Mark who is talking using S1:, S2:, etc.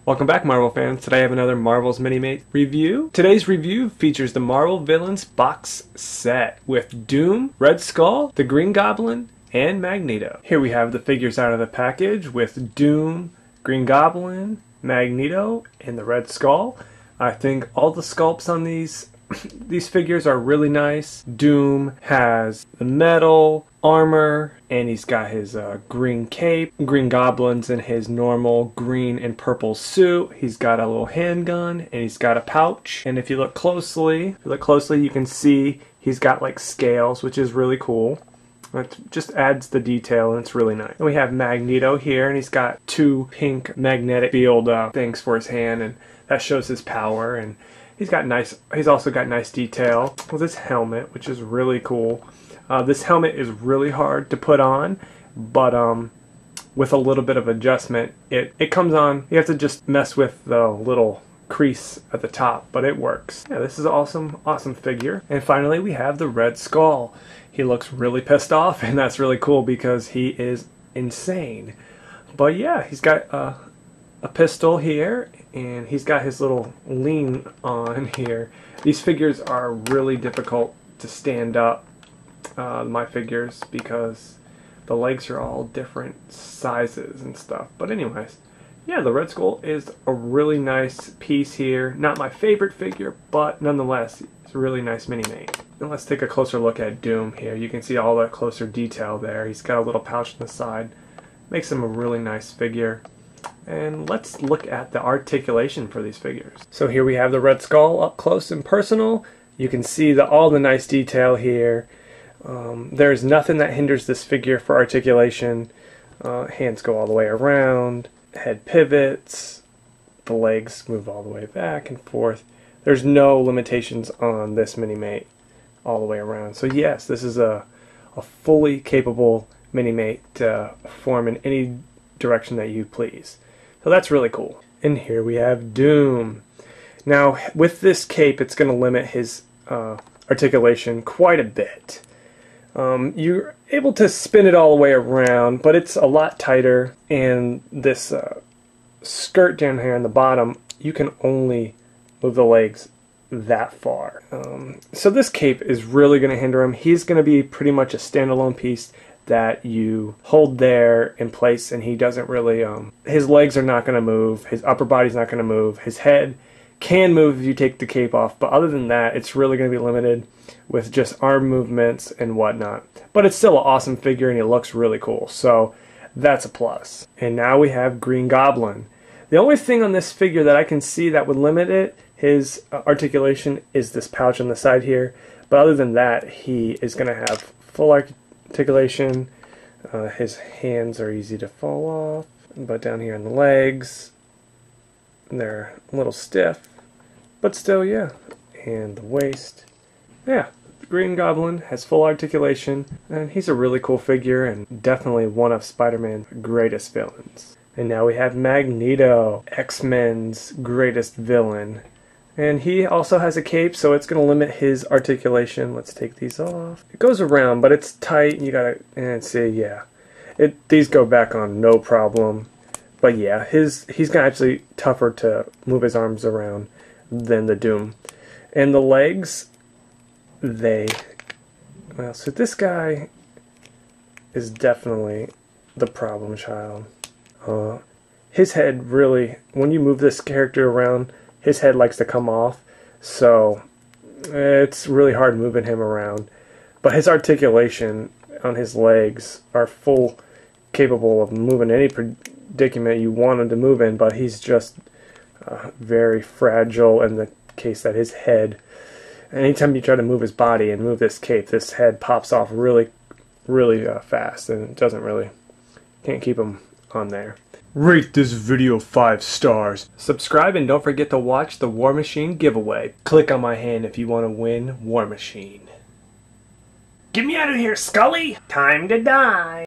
S1: Welcome back, Marvel fans. Today I have another Marvel's Minimate review. Today's review features the Marvel Villains box set with Doom, Red Skull, the Green Goblin, and Magneto. Here we have the figures out of the package with Doom, Green Goblin, Magneto, and the Red Skull. I think all the sculpts on these figures are really nice. Doom has the metal armor, and he's got his green cape. Green Goblin's in his normal green and purple suit. He's got a little handgun, and he's got a pouch. And if you look closely, you can see he's got like scales, which is really cool. It just adds the detail, and it's really nice. And we have Magneto here, and he's got two pink magnetic field things for his hand, and that shows his power. And he's also got nice detail with his helmet, which is really cool. This helmet is really hard to put on, but with a little bit of adjustment, it comes on. You have to just mess with the little crease at the top, but it works. Yeah, this is an awesome figure. And finally, we have the Red Skull. He looks really pissed off, and that's really cool because he is insane. But yeah, he's got a pistol here, and he's got his little lean on here. These figures are really difficult to stand up, my figures, because the legs are all different sizes and stuff. But anyways, yeah, the Red Skull is a really nice piece here. Not my favorite figure, but nonetheless, it's a really nice mini-mate. And let's take a closer look at Doom here. You can see all that closer detail there. He's got a little pouch on the side. Makes him a really nice figure. And let's look at the articulation for these figures. So here we have the Red Skull up close and personal. You can see all the nice detail here. There's nothing that hinders this figure for articulation. Hands go all the way around. Head pivots. The legs move all the way back and forth. There's no limitations on this Minimate all the way around. So yes, this is a fully capable Minimate to form in any direction that you please. So that's really cool. And here we have Doom. Now with this cape, it's going to limit his articulation quite a bit. You're able to spin it all the way around, but it's a lot tighter, and this skirt down here on the bottom, you can only move the legs that far. So this cape is really going to hinder him. He's going to be pretty much a standalone piece that you hold there in place, and he doesn't really, his legs are not going to move, his upper body's not going to move, his head can move if you take the cape off, but other than that, it's really going to be limited with just arm movements and whatnot. But it's still an awesome figure, and he looks really cool, so that's a plus. And now we have Green Goblin. The only thing on this figure that I can see that would limit his articulation is this pouch on the side here, but other than that, he is going to have full articulation. His hands are easy to fall off, but down here on the legs, they're a little stiff, but still, yeah. And the waist, yeah. The Green Goblin has full articulation, and he's a really cool figure, and definitely one of Spider-Man's greatest villains. And now we have Magneto, X-Men's greatest villain. And he also has a cape, so it's going to limit his articulation. Let's take these off. It goes around, but it's tight. You gotta, and see, yeah. These go back on no problem. But yeah, he's actually tougher to move his arms around than the Doom. And the legs, well, so this guy is definitely the problem child. His head really, when you move this character around, his head likes to come off, so it's really hard moving him around. But his articulation on his legs are full capable of moving any predicament you want him to move in, but he's just very fragile in the case that his head, anytime you try to move his body and move this cape, this head pops off really fast, and it doesn't really, can't keep him on there. Rate this video 5 stars. Subscribe, and don't forget to watch the War Machine giveaway. Click on my hand if you want to win War Machine. Get me out of here, Scully! Time to die!